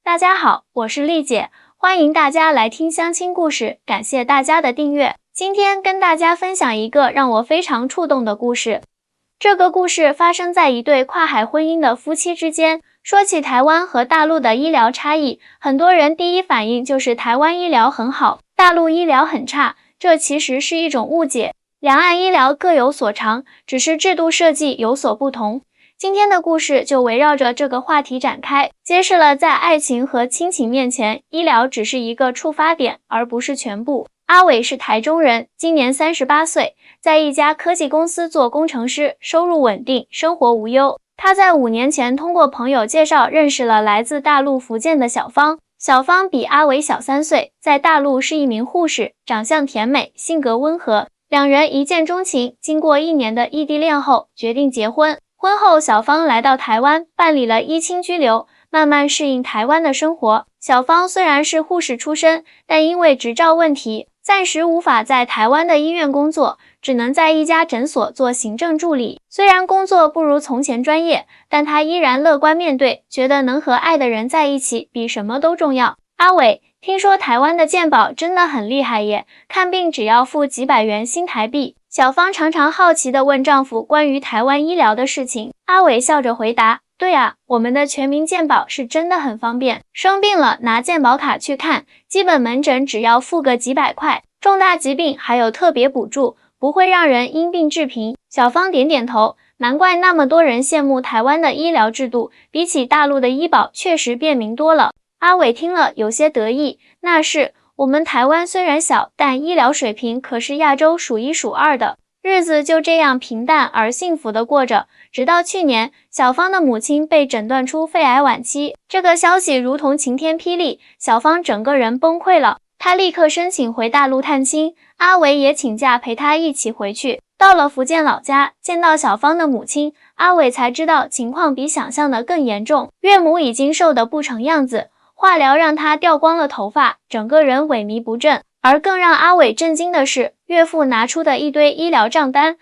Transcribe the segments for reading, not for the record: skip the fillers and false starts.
大家好，我是丽姐，欢迎大家来听相亲故事，感谢大家的订阅。今天跟大家分享一个让我非常触动的故事。这个故事发生在一对跨海婚姻的夫妻之间。说起台湾和大陆的医疗差异，很多人第一反应就是台湾医疗很好，大陆医疗很差，这其实是一种误解。两岸医疗各有所长，只是制度设计有所不同。今天的故事就围绕着这个话题展开，揭示了在爱情和亲情面前，医疗只是一个触发点，而不是全部。阿伟是台中人，今年38岁，在一家科技公司做工程师，收入稳定，生活无忧。他在5年前通过朋友介绍认识了来自大陆福建的小芳。小芳比阿伟小3岁，在大陆是一名护士，长相甜美，性格温和。两人一见钟情，经过1年的异地恋后，决定结婚。婚后，小芳来到台湾，办理了依亲居留，慢慢适应台湾的生活。小芳虽然是护士出身，但因为执照问题，暂时无法在台湾的医院工作，只能在一家诊所做行政助理。虽然工作不如从前专业，但她依然乐观面对，觉得能和爱的人在一起比什么都重要。阿伟，听说台湾的健保真的很厉害耶，看病只要付几百元新台币。小芳常常好奇地问丈夫关于台湾医疗的事情，阿伟笑着回答，对啊，我们的全民健保是真的很方便，生病了拿健保卡去看，基本门诊只要付个几百块，重大疾病还有特别补助，不会让人因病致贫。小芳点点头，难怪那么多人羡慕台湾的医疗制度，比起大陆的医保确实便民多了。阿伟听了有些得意，那是，我们台湾虽然小，但医疗水平可是亚洲数1数2的。日子就这样平淡而幸福地过着，直到去年，小芳的母亲被诊断出肺癌晚期，这个消息如同晴天霹雳，小芳整个人崩溃了。她立刻申请回大陆探亲，阿伟也请假陪她一起回去。到了福建老家，见到小芳的母亲，阿伟才知道情况比想象的更严重，岳母已经瘦得不成样子，化疗让她掉光了头发，整个人萎靡不振。而更让阿伟震惊的是，岳父拿出的一堆医疗账单，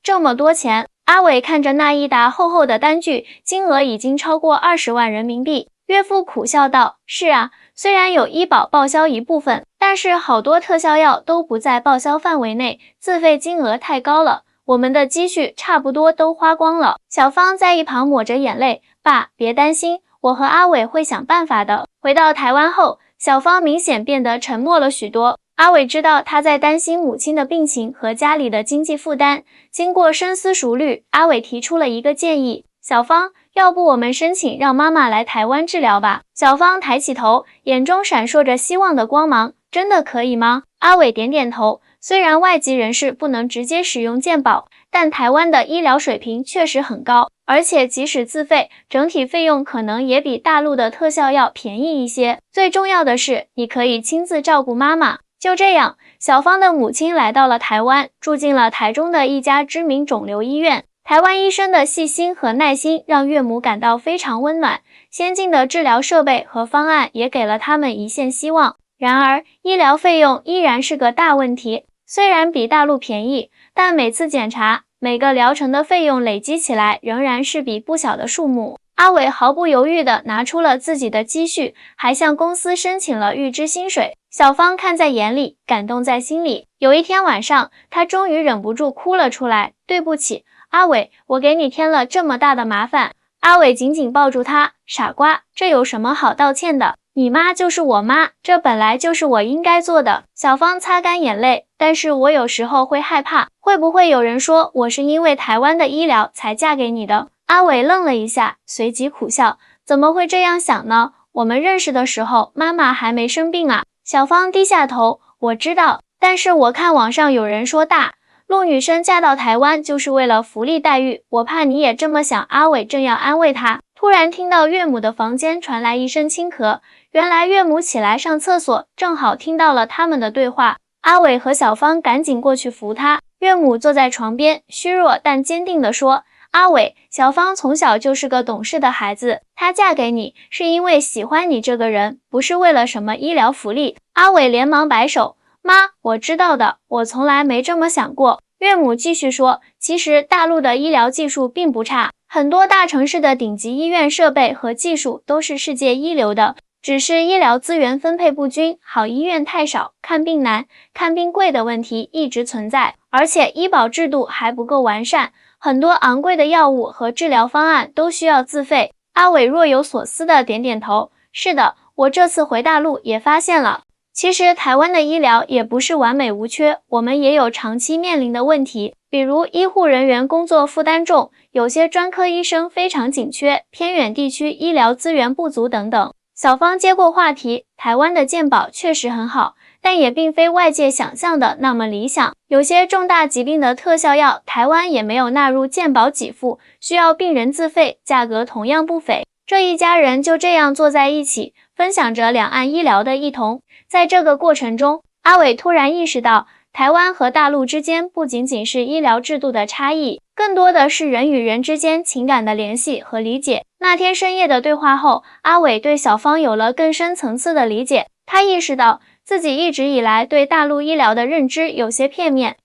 这么多钱。阿伟看着那一沓厚厚的单据，金额已经超过20万人民币。岳父苦笑道，是啊，虽然有医保报销一部分，但是好多特效药都不在报销范围内，自费金额太高了，我们的积蓄差不多都花光了。小芳在一旁抹着眼泪，爸，别担心，我和阿伟会想办法的。回到台湾后，小芳明显变得沉默了许多。阿伟知道她在担心母亲的病情和家里的经济负担，经过深思熟虑，阿伟提出了一个建议，小芳，要不我们申请让妈妈来台湾治疗吧。小芳抬起头，眼中闪烁着希望的光芒，真的可以吗？阿伟点点头，虽然外籍人士不能直接使用健保，但台湾的医疗水平确实很高，而且即使自费，整体费用可能也比大陆的特效药便宜一些。最重要的是，你可以亲自照顾妈妈。就这样，小芳的母亲来到了台湾，住进了台中的一家知名肿瘤医院。台湾医生的细心和耐心让岳母感到非常温暖，先进的治疗设备和方案也给了他们一线希望。然而，医疗费用依然是个大问题，虽然比大陆便宜，但每次检查，每个疗程的费用累积起来仍然是笔不小的数目。阿伟毫不犹豫地拿出了自己的积蓄，还向公司申请了预支薪水。小芳看在眼里，感动在心里。有一天晚上，她终于忍不住哭了出来，对不起，阿伟，我给你添了这么大的麻烦。阿伟紧紧抱住她，傻瓜，这有什么好道歉的？你妈就是我妈，这本来就是我应该做的。小芳擦干眼泪，但是我有时候会害怕，会不会有人说我是因为台湾的医疗才嫁给你的？阿伟愣了一下，随即苦笑，怎么会这样想呢？我们认识的时候，妈妈还没生病啊。小芳低下头，我知道，但是我看网上有人说大陆女生嫁到台湾就是为了福利待遇，我怕你也这么想。阿伟正要安慰她，突然听到岳母的房间传来一声轻咳，原来岳母起来上厕所，正好听到了他们的对话。阿伟和小芳赶紧过去扶她，岳母坐在床边，虚弱但坚定地说，阿伟，小芳从小就是个懂事的孩子，她嫁给你是因为喜欢你这个人，不是为了什么医疗福利。阿伟连忙摆手，妈，我知道的，我从来没这么想过。岳母继续说，其实大陆的医疗技术并不差，很多大城市的顶级医院设备和技术都是世界一流的，只是医疗资源分配不均，好医院太少，看病难、看病贵的问题一直存在，而且医保制度还不够完善，很多昂贵的药物和治疗方案都需要自费。阿伟若有所思地点点头，是的，我这次回大陆也发现了。其实台湾的医疗也不是完美无缺，我们也有长期面临的问题，比如医护人员工作负担重，有些专科医生非常紧缺，偏远地区医疗资源不足等等。小芳接过话题，台湾的健保确实很好，但也并非外界想象的那么理想。有些重大疾病的特效药，台湾也没有纳入健保给付，需要病人自费，价格同样不菲。这一家人就这样坐在一起，分享着两岸医疗的异同。在这个过程中，阿伟突然意识到，台湾和大陆之间不仅仅是医疗制度的差异，更多的是人与人之间情感的联系和理解。那天深夜的对话后，阿伟对小芳有了更深层次的理解，他意识到自己一直以来对大陆医疗的认知有些片面。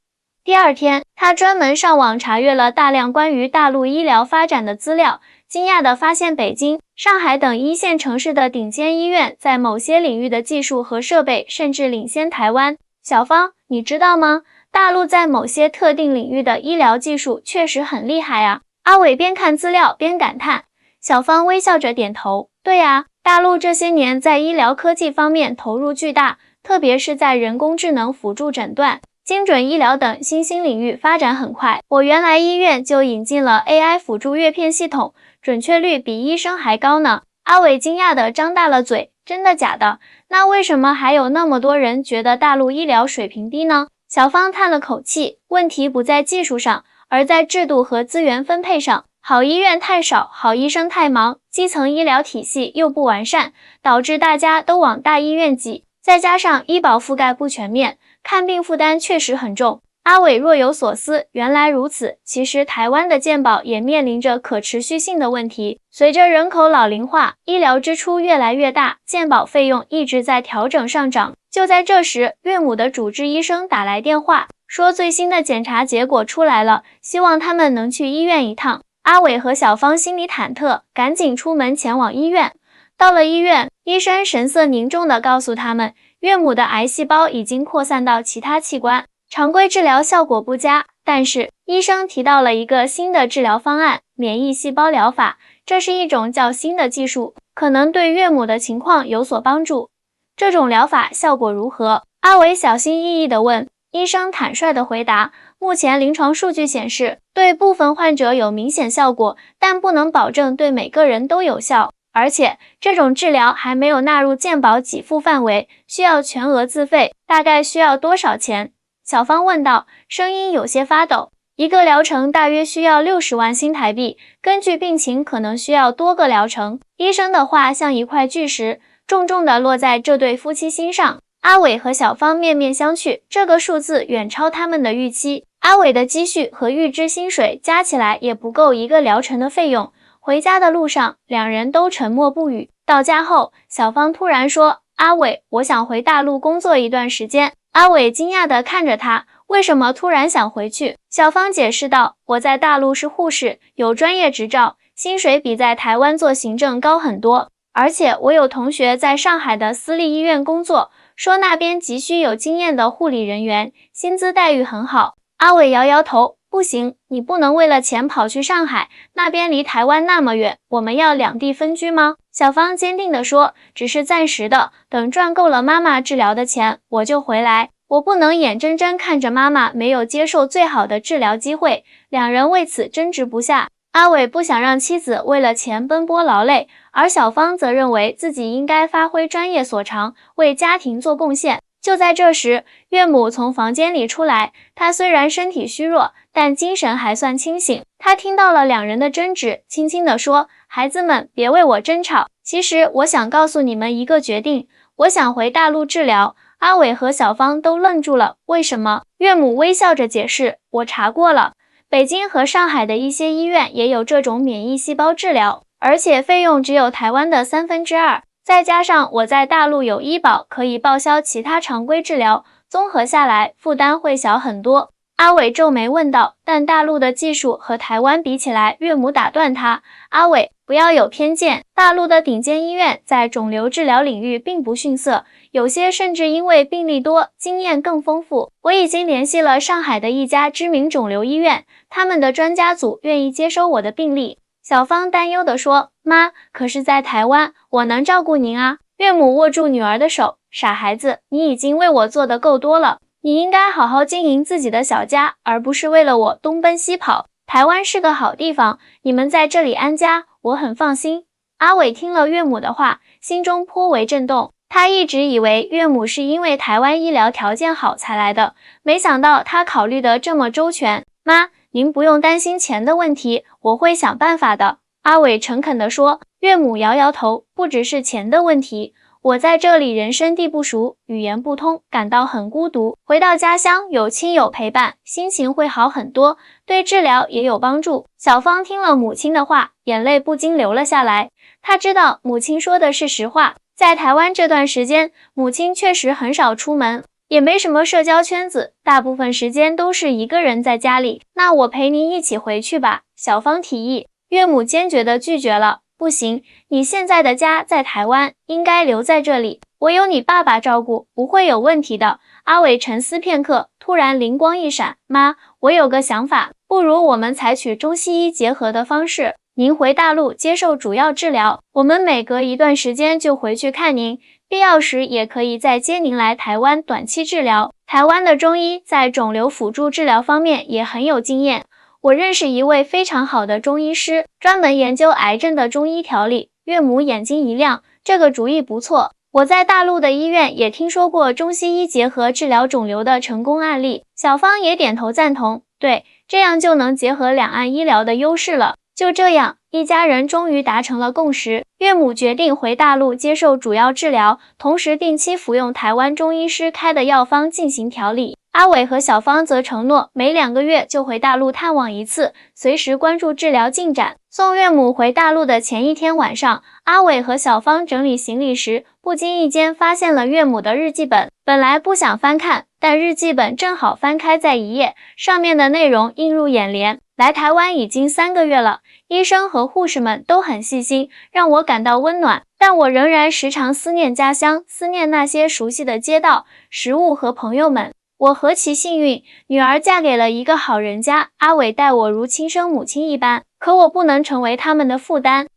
第二天，他专门上网查阅了大量关于大陆医疗发展的资料，惊讶地发现北京、上海等一线城市的顶尖医院在某些领域的技术和设备甚至领先台湾。小芳，你知道吗？大陆在某些特定领域的医疗技术确实很厉害啊。阿伟边看资料边感叹。小芳微笑着点头，对啊，大陆这些年在医疗科技方面投入巨大，特别是在人工智能辅助诊断、精准医疗等新兴领域发展很快。我原来医院就引进了 AI 辅助阅片系统，准确率比医生还高呢。阿伟惊讶地张大了嘴，真的假的？那为什么还有那么多人觉得大陆医疗水平低呢？小芳叹了口气，问题不在技术上，而在制度和资源分配上。好医院太少，好医生太忙，基层医疗体系又不完善，导致大家都往大医院挤，再加上医保覆盖不全面，看病负担确实很重。阿伟若有所思，原来如此。其实台湾的健保也面临着可持续性的问题，随着人口老龄化，医疗支出越来越大，健保费用一直在调整上涨。就在这时，岳母的主治医生打来电话，说最新的检查结果出来了，希望他们能去医院一趟。阿伟和小芳心里忐忑，赶紧出门前往医院。到了医院，医生神色凝重地告诉他们，岳母的癌细胞已经扩散到其他器官，常规治疗效果不佳，但是医生提到了一个新的治疗方案——免疫细胞疗法，这是一种较新的技术，可能对岳母的情况有所帮助。这种疗法效果如何？阿伟小心翼翼地问。医生坦率地回答，目前临床数据显示，对部分患者有明显效果，但不能保证对每个人都有效。而且，这种治疗还没有纳入健保给付范围，需要全额自费，大概需要多少钱？小芳问道，声音有些发抖。一个疗程大约需要60万新台币，根据病情可能需要多个疗程。医生的话像一块巨石，重重地落在这对夫妻心上。阿伟和小芳面面相觑，这个数字远超他们的预期。阿伟的积蓄和预支薪水加起来也不够一个疗程的费用。回家的路上，两人都沉默不语。到家后，小芳突然说，阿伟，我想回大陆工作一段时间。阿伟惊讶地看着他，为什么突然想回去？小芳解释道，我在大陆是护士，有专业执照，薪水比在台湾做行政高很多，而且我有同学在上海的私立医院工作，说那边急需有经验的护理人员，薪资待遇很好。阿伟摇摇头，不行，你不能为了钱跑去上海，那边离台湾那么远，我们要两地分居吗？小芳坚定地说，只是暂时的，等赚够了妈妈治疗的钱，我就回来。我不能眼睁睁看着妈妈没有接受最好的治疗机会，两人为此争执不下。阿伟不想让妻子为了钱奔波劳累，而小芳则认为自己应该发挥专业所长，为家庭做贡献。就在这时，岳母从房间里出来，她虽然身体虚弱，但精神还算清醒。她听到了两人的争执，轻轻地说，孩子们，别为我争吵，其实我想告诉你们一个决定，我想回大陆治疗。阿伟和小芳都愣住了，为什么？岳母微笑着解释，我查过了，北京和上海的一些医院也有这种免疫细胞治疗，而且费用只有台湾的2/3，再加上我在大陆有医保，可以报销其他常规治疗，综合下来负担会小很多。阿伟皱眉问道，但大陆的技术和台湾比起来，岳母打断他，阿伟，不要有偏见，大陆的顶尖医院在肿瘤治疗领域并不逊色，有些甚至因为病例多，经验更丰富。我已经联系了上海的一家知名肿瘤医院，他们的专家组愿意接收我的病例。小芳担忧地说，妈，可是在台湾，我能照顾您啊。岳母握住女儿的手，傻孩子，你已经为我做得够多了，你应该好好经营自己的小家，而不是为了我东奔西跑。台湾是个好地方，你们在这里安家，我很放心。阿伟听了岳母的话，心中颇为震动。他一直以为岳母是因为台湾医疗条件好才来的，没想到他考虑得这么周全。妈，您不用担心钱的问题，我会想办法的。阿伟诚恳地说。岳母摇摇头，不只是钱的问题，我在这里人生地不熟，语言不通，感到很孤独。回到家乡有亲友陪伴，心情会好很多，对治疗也有帮助。小芳听了母亲的话，眼泪不禁流了下来。她知道母亲说的是实话，在台湾这段时间，母亲确实很少出门，也没什么社交圈子，大部分时间都是一个人在家里。那我陪您一起回去吧，小芳提议。岳母坚决地拒绝了。不行，你现在的家在台湾，应该留在这里，我有你爸爸照顾，不会有问题的。阿伟沉思片刻，突然灵光一闪，妈，我有个想法，不如我们采取中西医结合的方式，您回大陆接受主要治疗，我们每隔一段时间就回去看您，必要时也可以再接您来台湾短期治疗。台湾的中医在肿瘤辅助治疗方面也很有经验。我认识一位非常好的中医师，专门研究癌症的中医调理。岳母眼睛一亮，这个主意不错。我在大陆的医院也听说过中西医结合治疗肿瘤的成功案例。小芳也点头赞同，对，这样就能结合两岸医疗的优势了。就这样，一家人终于达成了共识。岳母决定回大陆接受主要治疗，同时定期服用台湾中医师开的药方进行调理。阿伟和小芳则承诺每2个月就回大陆探望一次，随时关注治疗进展。送岳母回大陆的前一天晚上，阿伟和小芳整理行李时，不经意间发现了岳母的日记本。本来不想翻看，但日记本正好翻开在一页，上面的内容映入眼帘。来台湾已经3个月了，医生和护士们都很细心，让我感到温暖。但我仍然时常思念家乡，思念那些熟悉的街道、食物和朋友们。我何其幸运，女儿嫁给了一个好人家，阿伟待我如亲生母亲一般，可我不能成为他们的负担。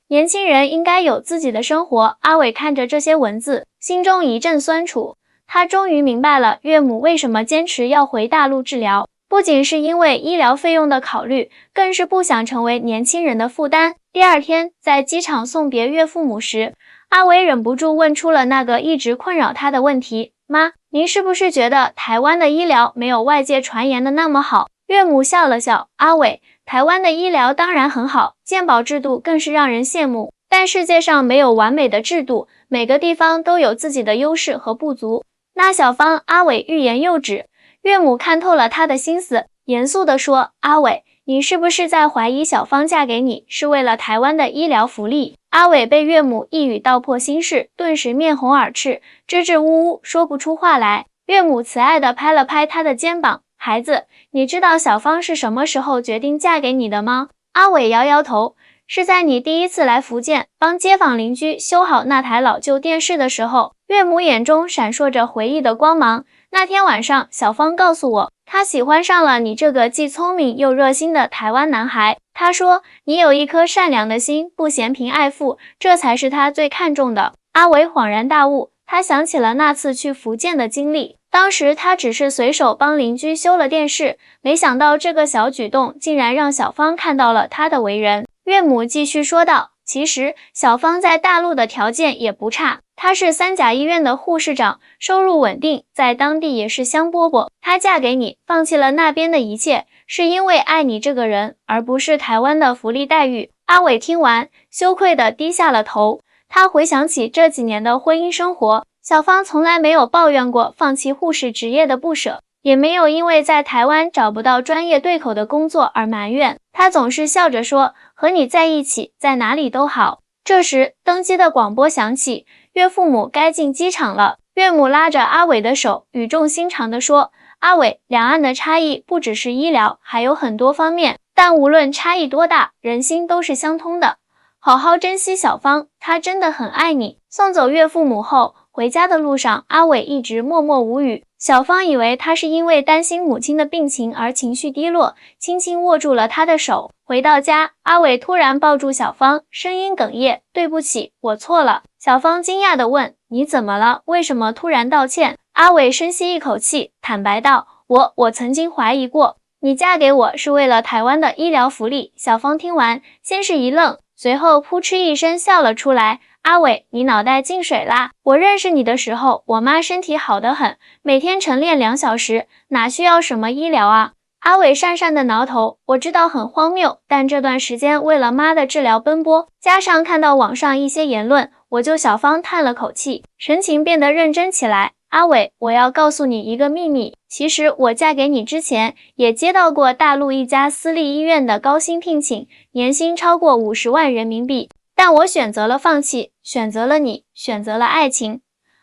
年轻人应该有自己的生活。阿伟看着这些文字，心中一阵酸楚。他终于明白了岳母为什么坚持要回大陆治疗，不仅是因为医疗费用的考虑，更是不想成为年轻人的负担。第二天，在机场送别岳父母时，阿伟忍不住问出了那个一直困扰他的问题，妈，您是不是觉得台湾的医疗没有外界传言的那么好？岳母笑了笑，阿伟，台湾的医疗当然很好，健保制度更是让人羡慕，但世界上没有完美的制度，每个地方都有自己的优势和不足。那小芳，阿伟欲言又止。岳母看透了他的心思，严肃地说，阿伟，你是不是在怀疑小芳嫁给你是为了台湾的医疗福利？阿伟被岳母一语道破心事，顿时面红耳赤，支支吾吾说不出话来。岳母慈爱地拍了拍他的肩膀，孩子，你知道小芳是什么时候决定嫁给你的吗？阿伟摇摇头，是在你第一次来福建帮街坊邻居修好那台老旧电视的时候。岳母眼中闪烁着回忆的光芒。那天晚上，小芳告诉我，她喜欢上了你这个既聪明又热心的台湾男孩。她说，你有一颗善良的心，不嫌贫爱富，这才是她最看重的。阿伟恍然大悟，他想起了那次去福建的经历。当时他只是随手帮邻居修了电视，没想到这个小举动竟然让小芳看到了他的为人。岳母继续说道，其实小芳在大陆的条件也不差，她是3甲医院的护士长，收入稳定，在当地也是香饽饽。她嫁给你，放弃了那边的一切，是因为爱你这个人，而不是台湾的福利待遇。阿伟听完，羞愧地低下了头。他回想起这几年的婚姻生活，小芳从来没有抱怨过放弃护士职业的不舍，也没有因为在台湾找不到专业对口的工作而埋怨。她总是笑着说，和你在一起，在哪里都好。这时，登机的广播响起，岳父母该进机场了。岳母拉着阿伟的手，语重心长地说，阿伟，两岸的差异不只是医疗，还有很多方面，但无论差异多大，人心都是相通的。好好珍惜小芳，她真的很爱你。送走岳父母后，回家的路上，阿伟一直默默无语。小芳以为他是因为担心母亲的病情而情绪低落，轻轻握住了他的手。回到家，阿伟突然抱住小芳，声音哽咽：“对不起，我错了。”小芳惊讶地问：“你怎么了？为什么突然道歉？”阿伟深吸一口气，坦白道：“我曾经怀疑过，你嫁给我是为了台湾的医疗福利。”小芳听完，先是一愣，随后扑哧一声笑了出来。阿伟，你脑袋进水啦！我认识你的时候，我妈身体好得很，每天晨练2小时，哪需要什么医疗啊？阿伟讪讪的挠头，我知道很荒谬，但这段时间为了妈的治疗奔波，加上看到网上一些言论，我就小芳叹了口气，神情变得认真起来。阿伟，我要告诉你一个秘密，其实我嫁给你之前，也接到过大陆一家私立医院的高薪聘请，年薪超过50万人民币。但我选择了放弃，选择了你，选择了爱情。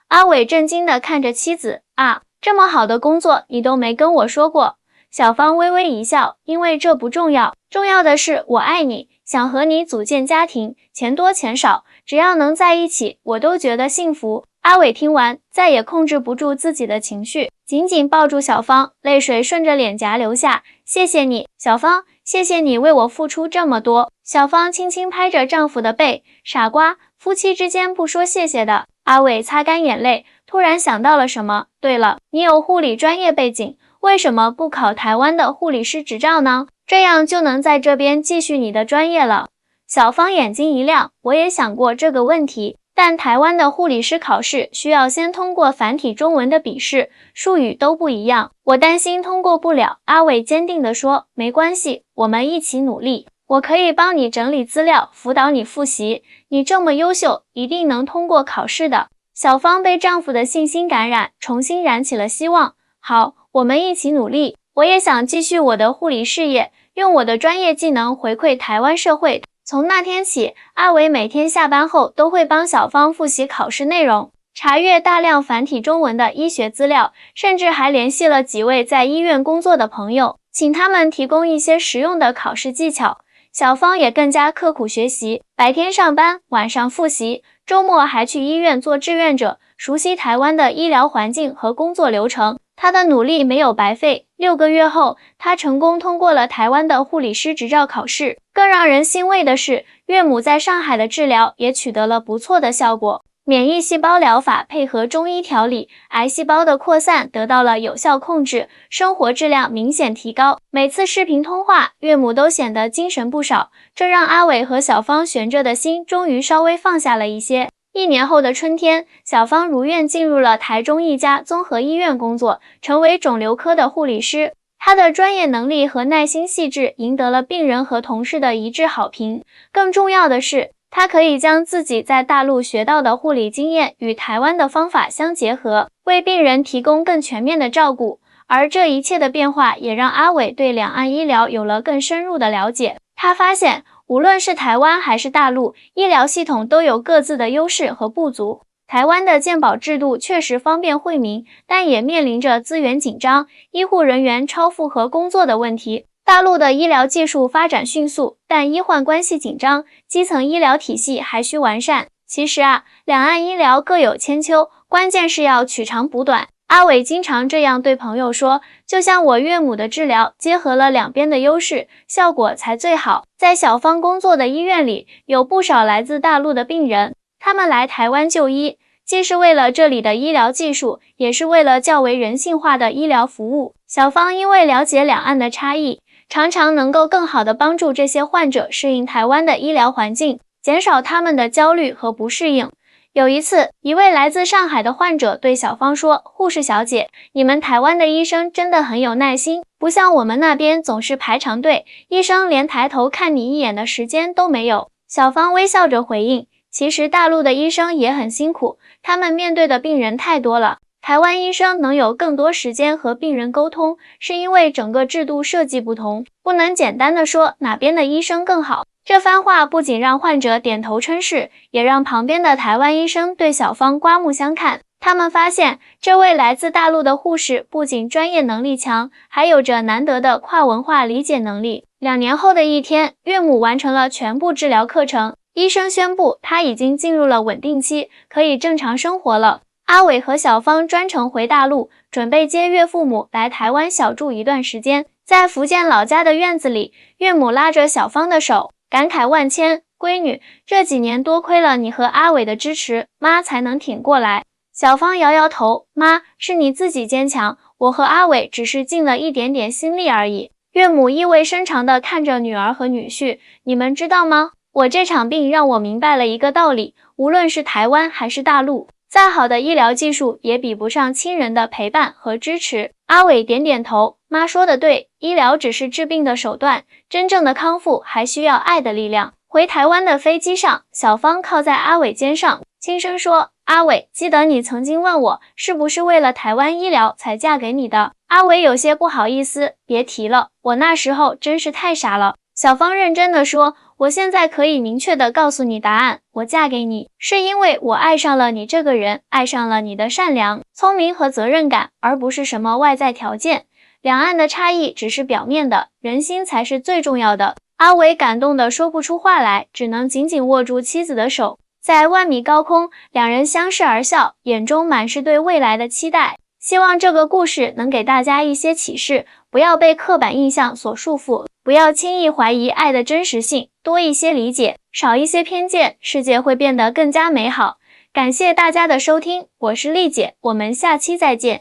阿伟震惊地看着妻子，啊，这么好的工作你都没跟我说过。小芳微微一笑，因为这不重要，重要的是我爱你，想和你组建家庭，钱多钱少，只要能在一起，我都觉得幸福。阿伟听完，再也控制不住自己的情绪，紧紧抱住小芳，泪水顺着脸颊流下。谢谢你，小芳，谢谢你为我付出这么多。小芳轻轻拍着丈夫的背，傻瓜，夫妻之间不说谢谢的。阿伟擦干眼泪，突然想到了什么。对了，你有护理专业背景，为什么不考台湾的护理师执照呢？这样就能在这边继续你的专业了。小芳眼睛一亮，我也想过这个问题。但台湾的护理师考试需要先通过繁体中文的笔试，术语都不一样，我担心通过不了。阿伟坚定地说，没关系，我们一起努力，我可以帮你整理资料，辅导你复习，你这么优秀，一定能通过考试的。小芳被丈夫的信心感染，重新燃起了希望。好，我们一起努力，我也想继续我的护理事业，用我的专业技能回馈台湾社会。从那天起，阿伟每天下班后都会帮小芳复习考试内容，查阅大量繁体中文的医学资料，甚至还联系了几位在医院工作的朋友，请他们提供一些实用的考试技巧。小芳也更加刻苦学习，白天上班，晚上复习，周末还去医院做志愿者，熟悉台湾的医疗环境和工作流程。她的努力没有白费，6个月后，她成功通过了台湾的护理师执照考试。更让人欣慰的是，岳母在上海的治疗也取得了不错的效果。免疫细胞疗法配合中医调理，癌细胞的扩散得到了有效控制，生活质量明显提高。每次视频通话，岳母都显得精神不少，这让阿伟和小芳悬着的心终于稍微放下了一些。1年后的春天，小芳如愿进入了台中一家综合医院工作，成为肿瘤科的护理师。她的专业能力和耐心细致赢得了病人和同事的一致好评。更重要的是，她可以将自己在大陆学到的护理经验与台湾的方法相结合，为病人提供更全面的照顾。而这一切的变化也让阿伟对两岸医疗有了更深入的了解。他发现，无论是台湾还是大陆，医疗系统都有各自的优势和不足。台湾的健保制度确实方便惠民，但也面临着资源紧张、医护人员超负荷工作的问题。大陆的医疗技术发展迅速，但医患关系紧张，基层医疗体系还需完善。其实两岸医疗各有千秋，关键是要取长补短。阿伟经常这样对朋友说，就像我岳母的治疗结合了两边的优势，效果才最好。在小芳工作的医院里，有不少来自大陆的病人，他们来台湾就医，既是为了这里的医疗技术，也是为了较为人性化的医疗服务。小芳因为了解两岸的差异，常常能够更好地帮助这些患者适应台湾的医疗环境，减少他们的焦虑和不适应。有一次，一位来自上海的患者对小芳说，护士小姐，你们台湾的医生真的很有耐心，不像我们那边总是排长队，医生连抬头看你一眼的时间都没有。小芳微笑着回应，其实大陆的医生也很辛苦，他们面对的病人太多了。台湾医生能有更多时间和病人沟通，是因为整个制度设计不同，不能简单的说哪边的医生更好。这番话不仅让患者点头称是，也让旁边的台湾医生对小芳刮目相看。他们发现，这位来自大陆的护士不仅专业能力强，还有着难得的跨文化理解能力。2年后的一天，岳母完成了全部治疗课程，医生宣布她已经进入了稳定期，可以正常生活了。阿伟和小芳专程回大陆，准备接岳父母来台湾小住一段时间。在福建老家的院子里，岳母拉着小芳的手，感慨万千：“闺女，这几年多亏了你和阿伟的支持，妈才能挺过来。”小芳摇摇头：“妈，是你自己坚强，我和阿伟只是尽了一点点心力而已。”岳母意味深长地看着女儿和女婿：“你们知道吗？我这场病让我明白了一个道理，无论是台湾还是大陆，再好的医疗技术也比不上亲人的陪伴和支持。”阿伟点点头：“妈说的对，医疗只是治病的手段，真正的康复还需要爱的力量。”回台湾的飞机上，小芳靠在阿伟肩上，轻声说：“阿伟，记得你曾经问我，是不是为了台湾医疗才嫁给你的？”阿伟有些不好意思：“别提了，我那时候真是太傻了。”小芳认真地说：“我现在可以明确地告诉你答案，我嫁给你，是因为我爱上了你这个人，爱上了你的善良、聪明和责任感，而不是什么外在条件。两岸的差异只是表面的，人心才是最重要的。”阿伟感动得说不出话来，只能紧紧握住妻子的手。在万米高空，两人相视而笑，眼中满是对未来的期待。希望这个故事能给大家一些启示，不要被刻板印象所束缚，不要轻易怀疑爱的真实性，多一些理解，少一些偏见，世界会变得更加美好。感谢大家的收听，我是丽姐，我们下期再见。